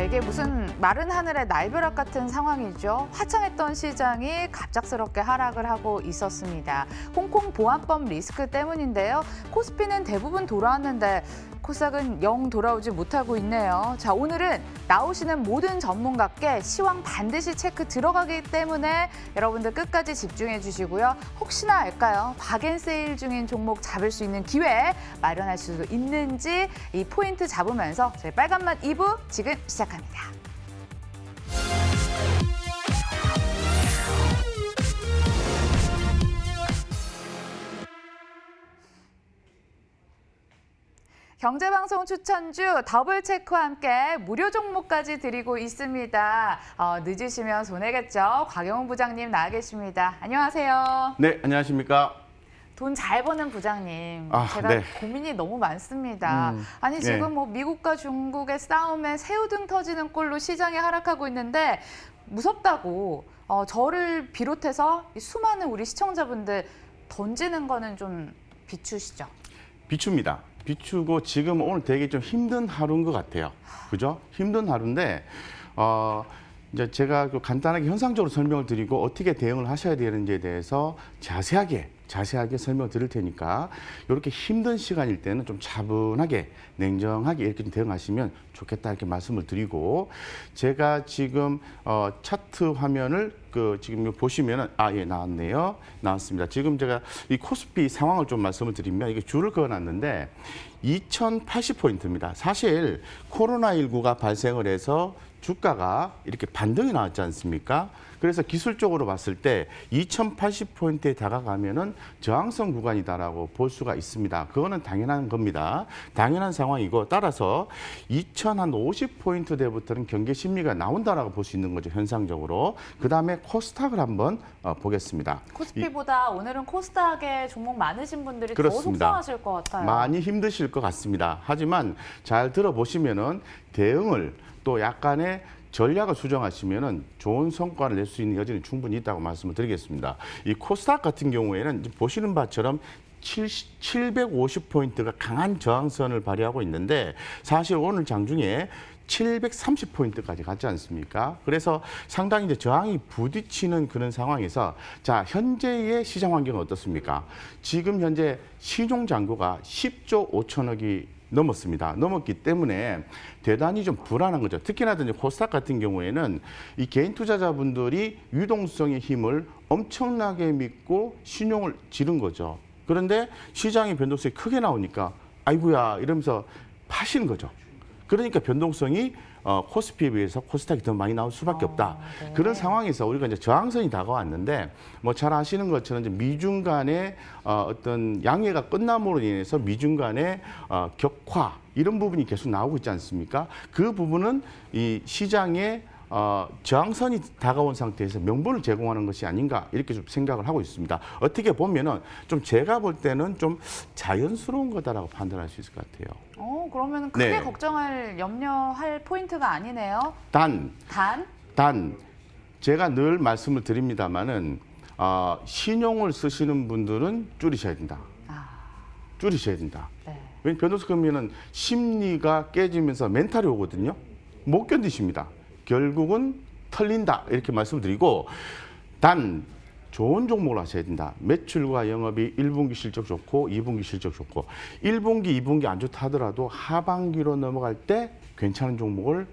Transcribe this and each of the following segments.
네, 이게 무슨 마른 하늘의 날벼락 같은 상황이죠. 화창했던 시장이 갑작스럽게 하락을 하고 있었습니다. 홍콩 보안법 리스크 때문인데요. 코스피는 대부분 돌아왔는데 코스닥은 영 돌아오지 못하고 있네요. 자, 오늘은 나오시는 모든 전문가께 시황 반드시 체크 들어가기 때문에 여러분들 끝까지 집중해 주시고요. 혹시나 알까요? 박앤세일 중인 종목 잡을 수 있는 기회 마련할 수도 있는지 이 포인트 잡으면서 저희 빨간맛 2부 지금 시작합니다. 경제방송 추천주 더블체크와 함께 무료 종목까지 드리고 있습니다. 늦으시면 손해겠죠. 곽영훈 부장님 나와 계십니다. 안녕하세요. 네, 안녕하십니까. 돈 잘 버는 부장님, 제가 네. 고민이 너무 많습니다. 아니 지금 네. 뭐 미국과 중국의 싸움에 새우등 터지는 꼴로 시장이 하락하고 있는데 무섭다고 저를 비롯해서 이 수많은 우리 시청자분들 던지는 거는 좀 비추시죠? 비춥니다. 비추고 지금 오늘 되게 좀 힘든 하루인 것 같아요. 그죠? 힘든 하루인데 이제 제가 간단하게 현상적으로 설명을 드리고 어떻게 대응을 하셔야 되는지에 대해서 자세하게 설명을 드릴 테니까 이렇게 힘든 시간일 때는 좀 차분하게 냉정하게 이렇게 좀 대응하시면 좋겠다 이렇게 말씀을 드리고 제가 지금 차트 화면을 지금 보시면은 예, 나왔네요. 나왔습니다. 지금 제가 이 코스피 상황을 좀 말씀을 드리면 이게 줄을 그어놨는데 2080포인트입니다. 사실 코로나19가 발생을 해서 주가가 이렇게 반등이 나왔지 않습니까? 그래서 기술적으로 봤을 때 2080포인트에 다가가면은 저항성 구간이다라고 볼 수가 있습니다. 그거는 당연한 겁니다. 당연한 상황이고 따라서 2050포인트대부터는 경계 심리가 나온다라고 볼 수 있는 거죠, 현상적으로. 그다음에 코스닥을 한번 보겠습니다. 코스피보다 오늘은 코스닥에 종목 많으신 분들이 그렇습니다. 더 속상하실 것 같아요. 많이 힘드실 것 같습니다. 하지만 잘 들어보시면은 대응을 또 약간의 전략을 수정하시면은 좋은 성과를 낼 수 있는 여지는 충분히 있다고 말씀을 드리겠습니다. 이 코스닥 같은 경우에는 보시는 바처럼 750포인트가 강한 저항선을 발휘하고 있는데 사실 오늘 장중에 730포인트까지 갔지 않습니까? 그래서 상당히 이제 저항이 부딪히는 그런 상황에서 자, 현재의 시장 환경은 어떻습니까? 지금 현재 신용 잔고가 10조 5천억이 넘었습니다. 넘었기 때문에 대단히 좀 불안한 거죠. 특히나 이제 코스닥 같은 경우에는 이 개인 투자자분들이 유동성의 힘을 엄청나게 믿고 신용을 지른 거죠. 그런데 시장의 변동성이 크게 나오니까 아이고야 이러면서 파시는 거죠. 그러니까 변동성이 코스피에 비해서 코스닥이 더 많이 나올 수밖에 없다. 네. 그런 상황에서 우리가 이제 저항선이 다가왔는데 뭐 잘 아시는 것처럼 이제 미중 간의 어떤 양해가 끝남으로 인해서 미중 간의 격화 이런 부분이 계속 나오고 있지 않습니까? 그 부분은 이 시장의 저항선이 다가온 상태에서 명분을 제공하는 것이 아닌가 이렇게 좀 생각을 하고 있습니다. 어떻게 보면은 좀 제가 볼 때는 좀 자연스러운 거다라고 판단할 수 있을 것 같아요. 그러면 크게 네. 걱정할 염려할 포인트가 아니네요. 단 제가 늘 말씀을 드립니다만은 신용을 쓰시는 분들은 줄이셔야 된다. 줄이셔야 된다. 네. 왜냐하면 변동성 그러면은 심리가 깨지면서 멘탈이 오거든요. 못 견디십니다. 결국은 털린다 이렇게 말씀을 드리고 단 좋은 종목을 하셔야 된다. 매출과 영업이 1분기 실적 좋고 2분기 실적 좋고 1분기, 2분기 안 좋다 하더라도 하반기로 넘어갈 때 괜찮은 종목을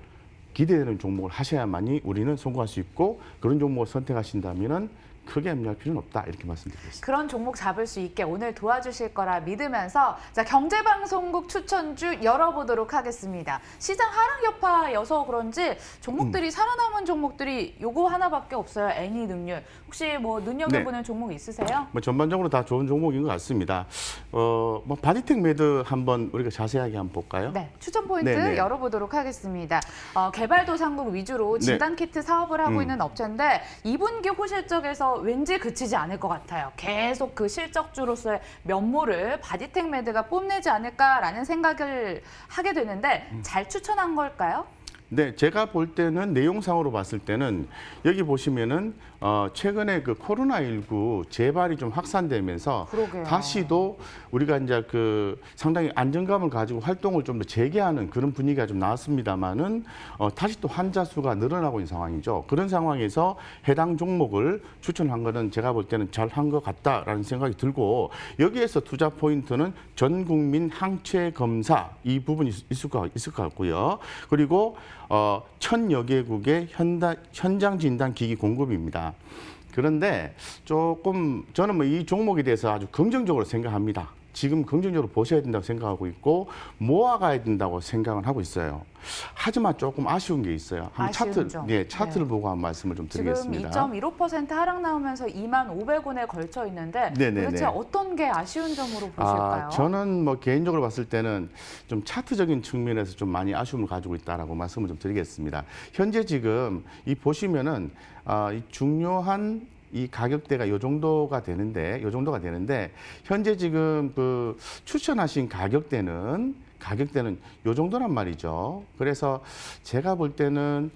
기대되는 종목을 하셔야만이 우리는 성공할 수 있고 그런 종목을 선택하신다면은 크게 염려할 필요는 없다 이렇게 말씀드리겠습니다. 그런 종목 잡을 수 있게 오늘 도와주실 거라 믿으면서 자, 경제방송국 추천주 열어보도록 하겠습니다. 시장 하락 여파여서 그런지 종목들이 살아남은 종목들이 요거 하나밖에 없어요. 애니능률. 혹시 뭐 눈여겨보는 종목 있으세요? 뭐 전반적으로 다 좋은 종목인 것 같습니다. 뭐 바디텍 매드 한번 우리가 자세하게 한번 볼까요? 네, 추천 포인트 네네. 열어보도록 하겠습니다. 개발도상국 위주로 진단키트 사업을 하고 있는 업체인데 2분기 호실적에서 왠지 그치지 않을 것 같아요. 계속 그 실적주로서의 면모를 바디텍 매드가 뽐내지 않을까라는 생각을 하게 되는데 잘 추천한 걸까요? 네, 제가 볼 때는 내용상으로 봤을 때는 여기 보시면은 최근에 그 코로나19 재발이 좀 확산되면서 그러게요. 다시도 우리가 이제 그 상당히 안정감을 가지고 활동을 좀 더 재개하는 그런 분위기가 좀 나왔습니다만은 다시 또 환자 수가 늘어나고 있는 상황이죠. 그런 상황에서 해당 종목을 추천한 거는 제가 볼 때는 잘 한 것 같다라는 생각이 들고 여기에서 투자 포인트는 전 국민 항체 검사 이 부분이 있을 것 같고요. 그리고 1,000여 개국의 현장 진단 기기 공급입니다. 그런데 조금 저는 뭐 이 종목에 대해서 아주 긍정적으로 생각합니다. 지금 긍정적으로 보셔야 된다고 생각하고 있고 모아가야 된다고 생각을 하고 있어요. 하지만 조금 아쉬운 게 있어요. 아쉬운 점. 차트를 보고 한 말씀을 좀 지금 드리겠습니다. 2.15% 하락 나오면서 2,500원에 걸쳐 있는데 도대체 어떤 게 아쉬운 점으로 보실까요? 저는 뭐 개인적으로 봤을 때는 좀 차트적인 측면에서 좀 많이 아쉬움을 가지고 있다라고 말씀을 좀 드리겠습니다. 현재 지금 이 보시면은 이 중요한 이 가격대가 요 정도가 되는데 현재 지금 그 추천하신 가격대는 요 정도란 말이죠. 그래서 제가 볼 때는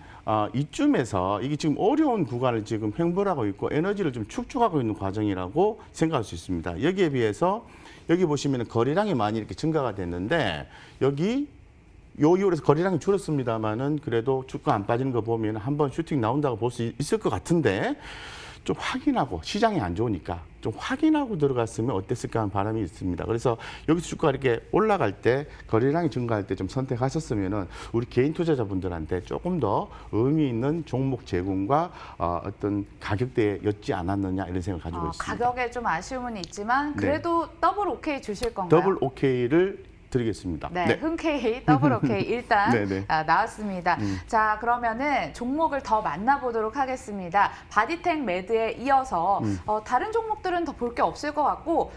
이쯤에서 이게 지금 어려운 구간을 지금 횡보하고 있고 에너지를 좀 축적하고 있는 과정이라고 생각할 수 있습니다. 여기에 비해서 여기 보시면 거래량이 많이 이렇게 증가가 됐는데 여기 요 이후에서 거래량이 줄었습니다만은 그래도 주가 안 빠지는 거 보면 한번 슈팅 나온다고 볼 수 있을 것 같은데 좀 확인하고 시장이 안 좋으니까 좀 확인하고 들어갔으면 어땠을까 하는 바람이 있습니다. 그래서 여기서 주가가 이렇게 올라갈 때 거래량이 증가할 때 좀 선택하셨으면은 우리 개인 투자자분들한테 조금 더 의미 있는 종목 제공과 어떤 가격대였지 않았느냐 이런 생각을 가지고 있습니다. 가격에 좀 아쉬움은 있지만 그래도 더블 오케이 주실 건가요? 더블 오케이를 드리겠습니다. 네, 흔쾌히 더블 오케이 일단 나왔습니다. 자, 그러면은 종목을 더 만나보도록 하겠습니다. 바디텍 매드에 이어서 다른 종목들은 더 볼 게 없을 것 같고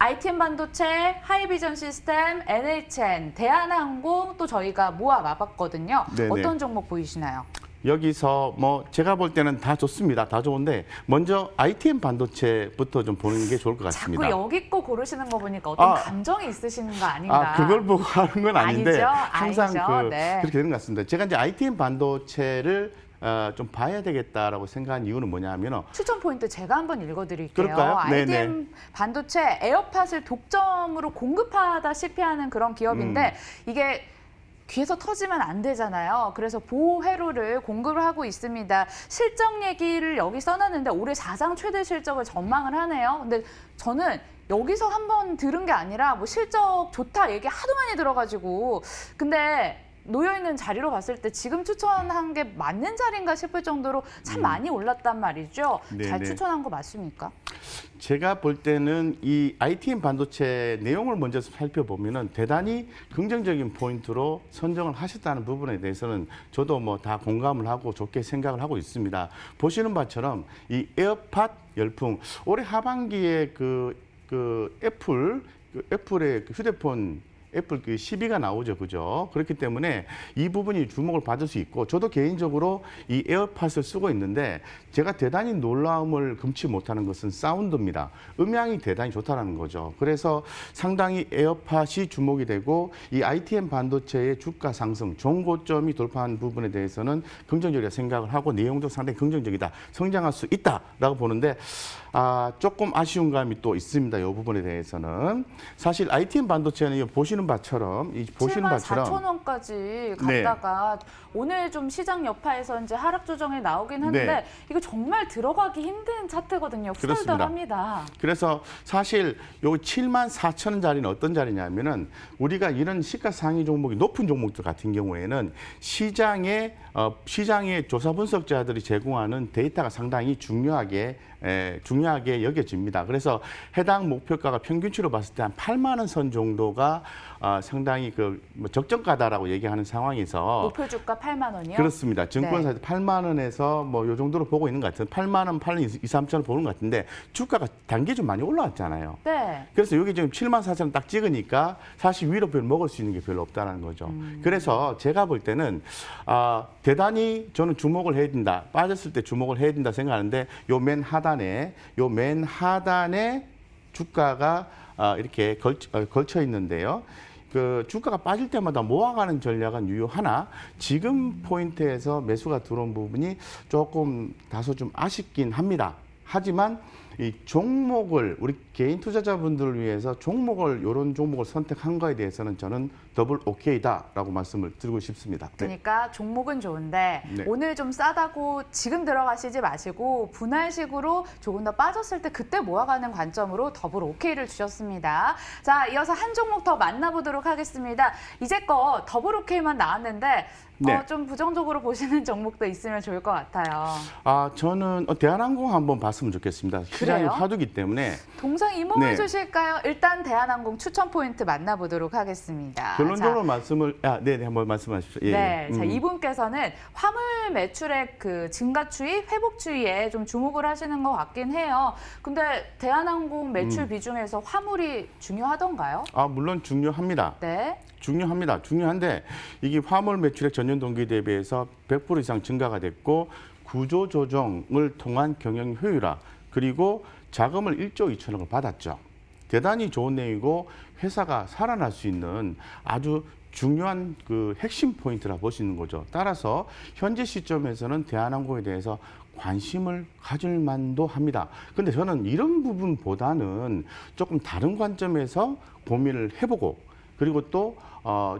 ITM 반도체, 하이비전 시스템, NHN, 대한항공 또 저희가 모아봐봤거든요. 어떤 종목 보이시나요? 여기서 뭐 제가 볼 때는 다 좋습니다. 다 좋은데 먼저 ITM 반도체부터 좀 보는 게 좋을 것 같습니다. 자꾸 여기 거 고르시는 거 보니까 어떤 감정이 있으시는 거 아닌가? 그걸 보고 하는 건 아닌데 아니죠? 항상 그렇게 되는 것 같습니다. 제가 이제 ITM 반도체를 좀 봐야 되겠다라고 생각한 이유는 뭐냐면 추천 포인트 제가 한번 읽어드릴게요. 그럴까요? ITM 반도체 에어팟을 독점으로 공급하다시피 하는 그런 기업인데 이게 귀에서 터지면 안 되잖아요. 그래서 보호 회로를 공급을 하고 있습니다. 실적 얘기를 여기 써놨는데 올해 사상 최대 실적을 전망을 하네요. 근데 저는 여기서 한번 들은 게 아니라 뭐 실적 좋다 얘기 하도 많이 들어가지고 근데 놓여있는 자리로 봤을 때 지금 추천한 게 맞는 자리인가 싶을 정도로 참 많이 올랐단 말이죠. 잘 추천한 거 맞습니까? 제가 볼 때는 이 ITM 반도체 내용을 먼저 살펴보면은 대단히 긍정적인 포인트로 선정을 하셨다는 부분에 대해서는 저도 뭐 다 공감을 하고 좋게 생각을 하고 있습니다. 보시는 바처럼 이 에어팟 열풍 올해 하반기에 애플의 휴대폰 애플 그 12가 나오죠, 그죠? 그렇기 때문에 이 부분이 주목을 받을 수 있고 저도 개인적으로 이 에어팟을 쓰고 있는데 제가 대단히 놀라움을 금치 못하는 것은 사운드입니다. 음향이 대단히 좋다는 거죠. 그래서 상당히 에어팟이 주목이 되고 이 ITM 반도체의 주가 상승, 종고점이 돌파한 부분에 대해서는 긍정적이라 생각을 하고 내용도 상당히 긍정적이다. 성장할 수 있다라고 보는데 조금 아쉬운 감이 또 있습니다. 이 부분에 대해서는 사실 ITM 반도체는 보시는 바처럼 74,000원까지 갔다가 오늘 좀 시장 여파에서 이제 하락 조정이 나오긴 하는데 이거 정말 들어가기 힘든 차트거든요. 후덜덜합니다. 그래서 사실 요 74,000원짜리는 어떤 자리냐면은 우리가 이런 시가상위 종목이 높은 종목들 같은 경우에는 시장의 조사 분석자들이 제공하는 데이터가 상당히 중요하게 여겨집니다. 그래서 해당 목표가가 평균치로 봤을 때 한 8만 원 선 정도가 상당히 적정가다라고 얘기하는 상황에서 목표 주가 8만 원이요? 그렇습니다. 증권사에서 8만 원에서 뭐 요 정도로 보고 있는 것 같은 8만 원, 8만 2, 3천 원 보는 것 같은데 주가가 단계 좀 많이 올라왔잖아요. 네. 그래서 여기 지금 7만 4천 원 딱 찍으니까 사실 위로 별 먹을 수 있는 게 별로 없다는 거죠. 그래서 제가 볼 때는 대단히 저는 주목을 해야 된다. 빠졌을 때 주목을 해야 된다 생각하는데 요 맨 하단에 주가가 이렇게 걸쳐 있는데요. 그 주가가 빠질 때마다 모아가는 전략은 유효하나 지금 포인트에서 매수가 들어온 부분이 조금 다소 좀 아쉽긴 합니다. 하지만 이 종목을 우리 개인 투자자분들을 위해서 종목을 이런 종목을 선택한 거에 대해서는 저는 더블 오케이다라고 말씀을 드리고 싶습니다. 네. 그러니까 종목은 좋은데 네. 오늘 좀 싸다고 지금 들어가시지 마시고 분할식으로 조금 더 빠졌을 때 그때 모아가는 관점으로 더블 오케이를 주셨습니다. 자, 이어서 한 종목 더 만나보도록 하겠습니다. 이제껏 더블 오케이만 나왔는데 네. 좀 부정적으로 보시는 종목도 있으면 좋을 것 같아요. 저는 대한항공 한번 봤으면 좋겠습니다. 시장이 그래요? 화두기 때문에 동상이몽을 네. 주실까요? 일단 대한항공 추천 포인트 만나보도록 하겠습니다. 결론적으로 말씀을 네, 한번 말씀하십시오. 예. 네, 자, 이분께서는 화물 매출액 그 증가 추이, 회복 추이에 좀 주목을 하시는 것 같긴 해요. 근데 대한항공 매출 비중에서 화물이 중요하던가요? 물론 중요합니다. 네. 중요합니다. 중요한데 이게 화물 매출액 전년 동기 대비해서 100% 이상 증가가 됐고 구조 조정을 통한 경영 효율화 그리고 자금을 1조 2천억을 받았죠. 대단히 좋은 내용이고 회사가 살아날 수 있는 아주 중요한 그 핵심 포인트라 보시는 거죠. 따라서 현재 시점에서는 대한항공에 대해서 관심을 가질 만도 합니다. 근데 저는 이런 부분보다는 조금 다른 관점에서 고민을 해보고 그리고 또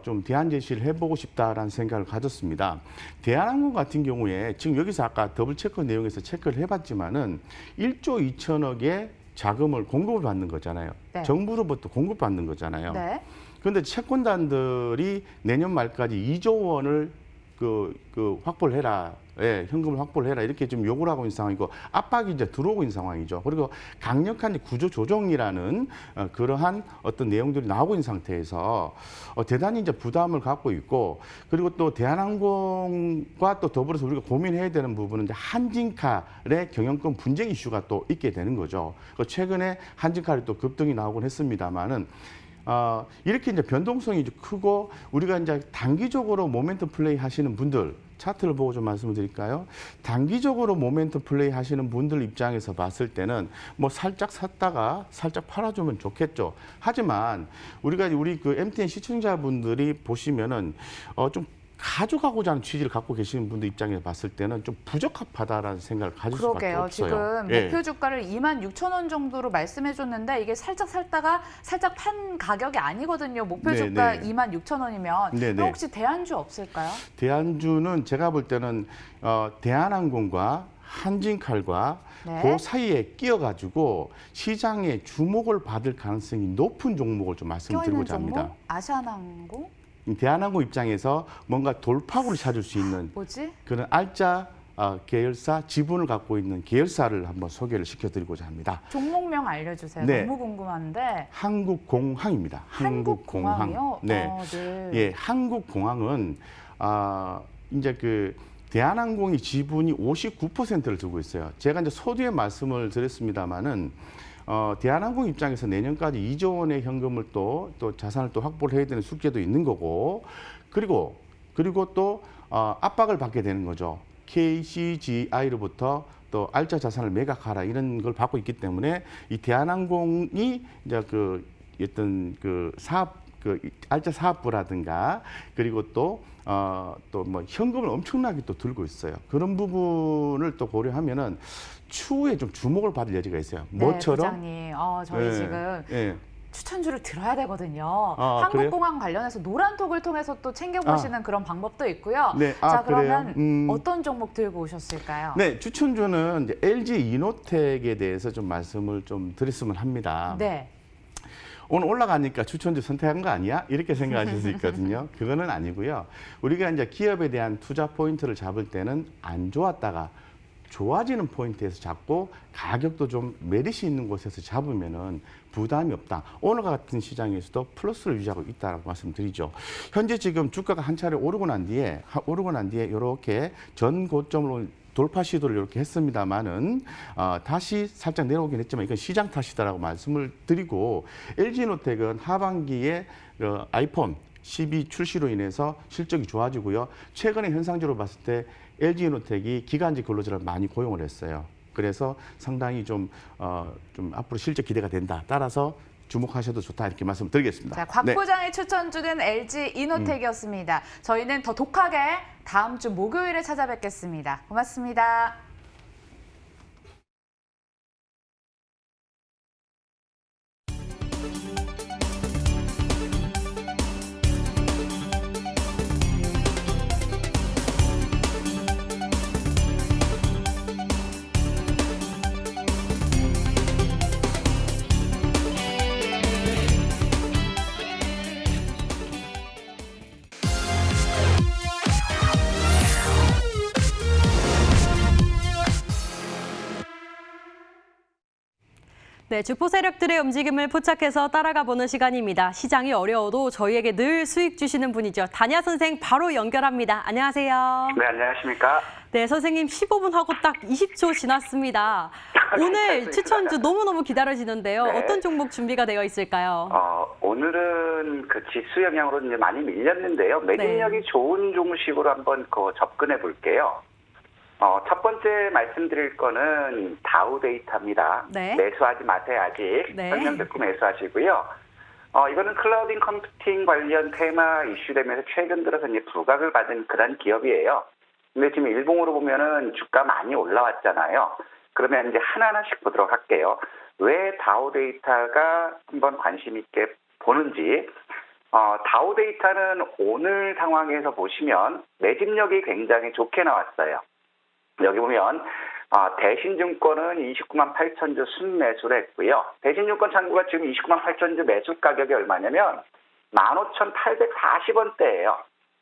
좀 대안 제시를 해보고 싶다라는 생각을 가졌습니다. 대한항공 같은 경우에 지금 여기서 아까 더블 체크 내용에서 체크를 해봤지만은 1조 2천억의 자금을 공급을 받는 거잖아요. 네. 정부로부터 공급받는 거잖아요. 네. 그런데 채권단들이 내년 말까지 2조 원을 확보를 해라. 예, 현금을 확보를 해라. 이렇게 좀 요구를 하고 있는 상황이고 압박이 이제 들어오고 있는 상황이죠. 그리고 강력한 구조 조정이라는 그러한 어떤 내용들이 나오고 있는 상태에서 대단히 이제 부담을 갖고 있고 그리고 또 대한항공과 또 더불어서 우리가 고민해야 되는 부분은 이제 한진칼의 경영권 분쟁 이슈가 또 있게 되는 거죠. 최근에 한진칼이 또 급등이 나오곤 했습니다만은 이렇게 이제 변동성이 크고 우리가 이제 단기적으로 모멘텀 플레이 하시는 분들 차트를 보고 좀 말씀을 드릴까요? 단기적으로 모멘텀 플레이 하시는 분들 입장에서 봤을 때는 뭐 살짝 샀다가 살짝 팔아주면 좋겠죠. 하지만 우리 그 MTN 시청자분들이 보시면은 좀 가져가고자 하는 취지를 갖고 계시는 분들 입장에서 봤을 때는 좀 부적합하다라는 생각을 가질 수밖에 그러게요. 없어요. 지금 예. 목표 주가를 26,000원 정도로 말씀해 줬는데 이게 살짝 살다가 살짝 판 가격이 아니거든요. 목표 네, 주가 네. 26,000원이면 네, 네. 그럼 혹시 대안주 없을까요? 대안주는 제가 볼 때는 대한항공과 한진칼과 네. 그 사이에 끼어가지고 시장에 주목을 받을 가능성이 높은 종목을 좀 껴있는 말씀드리고자 합니다. 종목? 아시아나항공? 대한항공 입장에서 뭔가 돌파구를 찾을 수 있는 뭐지? 그런 알짜 계열사 지분을 갖고 있는 계열사를 한번 소개를 시켜드리고자 합니다. 종목명 알려주세요. 네. 너무 궁금한데. 한국공항입니다. 한국공항이요? 네. 네. 예, 한국공항은 이제 그 대한항공이 지분이 59%를 두고 있어요. 제가 이제 소두에 말씀을 드렸습니다마는 대한항공 입장에서 내년까지 2조 원의 현금을 또 자산을 또 확보를 해야 되는 숙제도 있는 거고 그리고 또 압박을 받게 되는 거죠. KCGI로부터 또 알짜 자산을 매각하라 이런 걸 받고 있기 때문에 이 대한항공이 이제 그 어떤 그 사업 알짜 사업부라든가 그리고 또 뭐 현금을 엄청나게 또 들고 있어요. 그런 부분을 또 고려하면은 추후에 좀 주목을 받을 여지가 있어요. 네, 뭐처럼? 부장님. 저희 예, 지금 예. 추천주를 들어야 되거든요. 그래요? 한국공항 관련해서 노란톡을 통해서 또 챙겨보시는 그런 방법도 있고요. 네, 자, 그러면 그래요? 어떤 종목 들고 오셨을까요? 네, 추천주는 이제 LG 이노텍에 대해서 좀 말씀을 좀 드렸으면 합니다. 네. 오늘 올라가니까 추천주 선택한 거 아니야? 이렇게 생각하실 수 있거든요. 그거는 아니고요. 우리가 이제 기업에 대한 투자 포인트를 잡을 때는 안 좋았다가 좋아지는 포인트에서 잡고 가격도 좀 메리트 있는 곳에서 잡으면은 부담이 없다. 오늘과 같은 시장에서도 플러스를 유지하고 있다라고 말씀드리죠. 현재 지금 주가가 한 차례 오르고 난 뒤에 이렇게 전 고점으로 돌파 시도를 이렇게 했습니다만은 다시 살짝 내려오긴 했지만 이건 시장 탓이다라고 말씀을 드리고 LG노텍은 하반기에 아이폰 12 출시로 인해서 실적이 좋아지고요. 최근에 현상적으로 봤을 때 LG노텍이 기간직 근로자를 많이 고용을 했어요. 그래서 상당히 좀 앞으로 실적 기대가 된다. 따라서 주목하셔도 좋다 이렇게 말씀드리겠습니다. 자, 곽 부장이 추천주는 LG 이노텍이었습니다. 저희는 더 독하게 다음 주 목요일에 찾아뵙겠습니다. 고맙습니다. 네, 주포 세력들의 움직임을 포착해서 따라가 보는 시간입니다. 시장이 어려워도 저희에게 늘 수익 주시는 분이죠. 단야 선생 바로 연결합니다. 안녕하세요. 네, 안녕하십니까. 네, 선생님 15분 하고 딱 20초 지났습니다. 오늘 추천주 너무너무 기다려지는데요. 네. 어떤 종목 준비가 되어 있을까요? 오늘은 그 지수 영향으로 이제 많이 밀렸는데요. 매집력이 좋은 종식으로 한번 접근해 볼게요. 첫 번째 말씀드릴 거는 다우데이터입니다. 네. 매수하지 마세요, 아직. 네. 설명 듣고 매수하시고요. 이거는 클라우딩 컴퓨팅 관련 테마 이슈되면서 최근 들어서 이제 부각을 받은 그런 기업이에요. 근데 지금 일봉으로 보면은 주가 많이 올라왔잖아요. 그러면 이제 하나하나씩 보도록 할게요. 왜 다우데이터가 한번 관심 있게 보는지. 다우데이터는 오늘 상황에서 보시면 매집력이 굉장히 좋게 나왔어요. 여기 보면 대신증권은 29만 8천 주 순매수를 했고요. 대신증권 창구가 지금 29만 8천 주 매수 가격이 얼마냐면 15,840원대예요.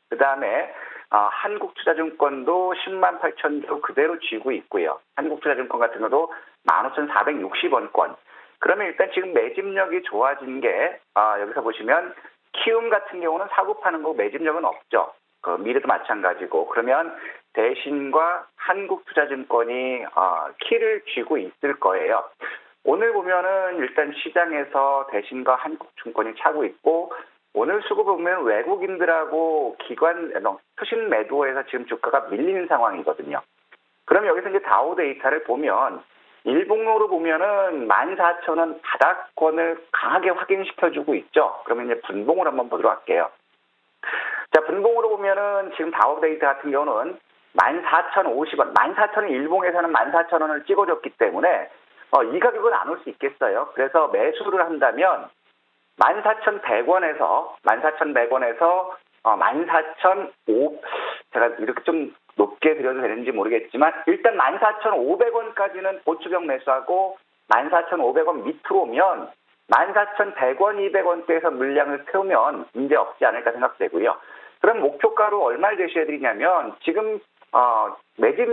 그 다음에 한국투자증권도 10만 8천 주 그대로 쥐고 있고요. 한국투자증권 같은 것도 15,460원권. 그러면 일단 지금 매집력이 좋아진 게 여기서 보시면 키움 같은 경우는 사고 파는 거 매집력은 없죠. 그 미래도 마찬가지고. 그러면 대신과 한국투자증권이 키를 쥐고 있을 거예요. 오늘 보면은 일단 시장에서 대신과 한국증권이 차고 있고, 오늘 수급 보면 외국인들하고 기관 투신 매도에서 지금 주가가 밀리는 상황이거든요. 그럼 여기서 이제 다우데이터를 보면 일봉으로 보면은 14,000원 바닥권을 강하게 확인시켜주고 있죠. 그러면 이제 분봉을 한번 보도록 할게요. 자, 분봉으로 보면은 지금 다우데이터 같은 경우는 14,050원, 14,000원 일봉에서는 14,000원을 찍어줬기 때문에 이 가격은 안 올 수 있겠어요. 그래서 매수를 한다면 14,100원에서 14,500 제가 이렇게 좀 높게 드려도 되는지 모르겠지만 일단 14,500원까지는 보추격 매수하고 14,500원 밑으로 오면 14,100원, 200원대에서 물량을 태우면 문제 없지 않을까 생각되고요. 그럼 목표가로 얼마를 제시해 드리냐면 지금 매집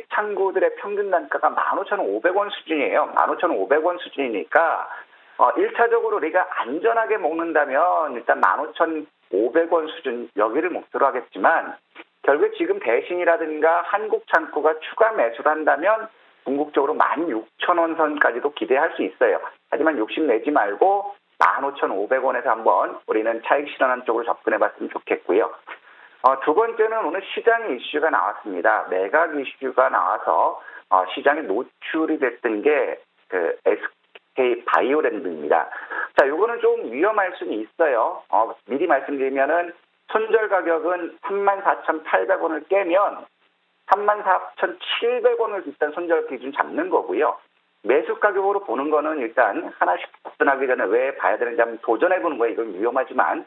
창구들의 평균 단가가 15,500원 수준이에요. 15,500원 수준이니까 1차적으로 우리가 안전하게 먹는다면 일단 15,500원 수준 여기를 목표로 하겠지만 결국에 지금 대신이라든가 한국창구가 추가 매수를 한다면 궁극적으로 16,000원 선까지도 기대할 수 있어요. 하지만 욕심내지 말고 15,500원에서 한번 우리는 차익 실현하는 쪽으로 접근해봤으면 좋겠고요. 두 번째는 오늘 시장 이슈가 나왔습니다. 매각 이슈가 나와서 시장에 노출이 됐던 게 그 SK 바이오랜드입니다. 자, 요거는 좀 위험할 수는 있어요. 미리 말씀드리면은 손절 가격은 34,800원을 깨면 34,700원을 일단 손절 기준 잡는 거고요. 매수 가격으로 보는 거는 일단 하나씩 접근하기 전에 왜 봐야 되는지 한번 도전해 보는 거예요. 이건 위험하지만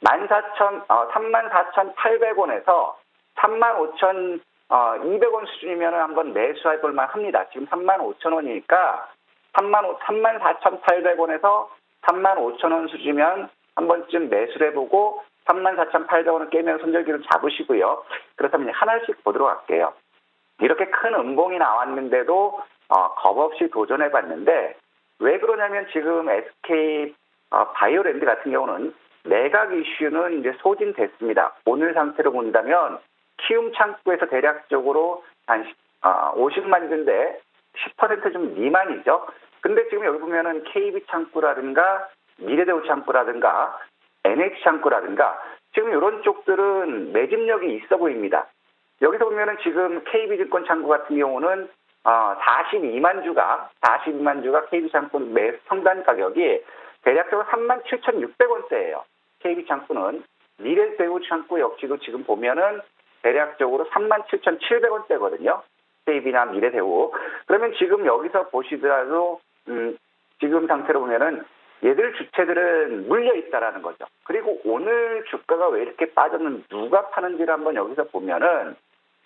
34,800원에서 35,200원 수준이면 한번 매수해 볼 만합니다. 지금 35,000원이니까 34,800원에서 35,000원 수준이면 한 번쯤 매수를 해보고 34,800원을 깨면 손절기를 잡으시고요. 그렇다면 하나씩 보도록 할게요. 이렇게 큰 음봉이 나왔는데도 겁 없이 도전해봤는데 왜 그러냐면 지금 SK 바이오랜드 같은 경우는 매각 이슈는 이제 소진됐습니다. 오늘 상태로 본다면 키움 창구에서 대략적으로 한 50만 주인데 10% 좀 미만이죠. 근데 지금 여기 보면은 KB 창구라든가 미래대우 창구라든가 NH 창구라든가 지금 이런 쪽들은 매집력이 있어 보입니다. 여기서 보면은 지금 KB증권 창구 같은 경우는 42만 주가 KB 창구 매 평단 가격이 대략적으로 37,600원대예요. KB 창구는 미래대우 창구 역시도 지금 보면은 대략적으로 37,700원대거든요. KB나 미래대우. 그러면 지금 여기서 보시더라도 지금 상태로 보면은 얘들 주체들은 물려 있다라는 거죠. 그리고 오늘 주가가 왜 이렇게 빠졌는지 누가 파는지를 한번 여기서 보면은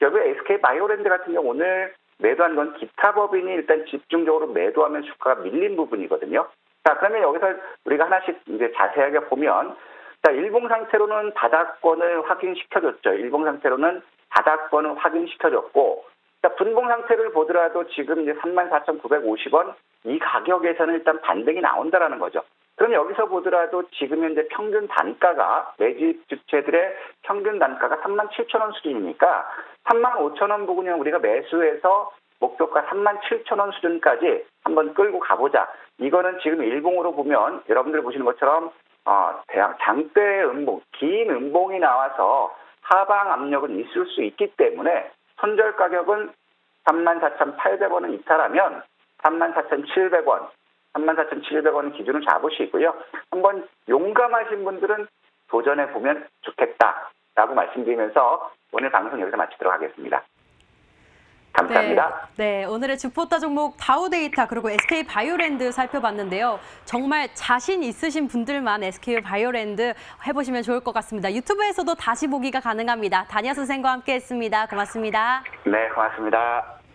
여기 SK 바이오랜드 같은 경우 오늘 매도한 건 기타 법인이 일단 집중적으로 매도하면 주가가 밀린 부분이거든요. 자, 그러면 여기서 우리가 하나씩 이제 자세하게 보면 자, 일봉 상태로는 바닥권을 확인시켜줬죠. 일봉 상태로는 바닥권을 확인시켜줬고 자, 분봉 상태를 보더라도 지금 이제 34,950원 이 가격에서는 일단 반등이 나온다라는 거죠. 그럼 여기서 보더라도 지금 현재 평균 단가가 매집 주체들의 평균 단가가 37,000원 수준이니까 35,000원 부근이면 우리가 매수해서 목표가 37,000원 수준까지 한번 끌고 가보자. 이거는 지금 일봉으로 보면 여러분들 보시는 것처럼 장대 음봉, 긴 음봉이 나와서 하방 압력은 있을 수 있기 때문에 손절 가격은 34,800원을 이탈하면 34,700원, 34,700원 기준을 잡으시고요. 한번 용감하신 분들은 도전해 보면 좋겠다라고 말씀드리면서 오늘 방송 여기서 마치도록 하겠습니다. 감사합니다. 네, 오늘의 주포타 종목 다우데이터 그리고 SK 바이오랜드 살펴봤는데요. 정말 자신 있으신 분들만 SK 바이오랜드 해보시면 좋을 것 같습니다. 유튜브에서도 다시 보기가 가능합니다. 다니아 선생과 함께했습니다. 고맙습니다. 네, 고맙습니다.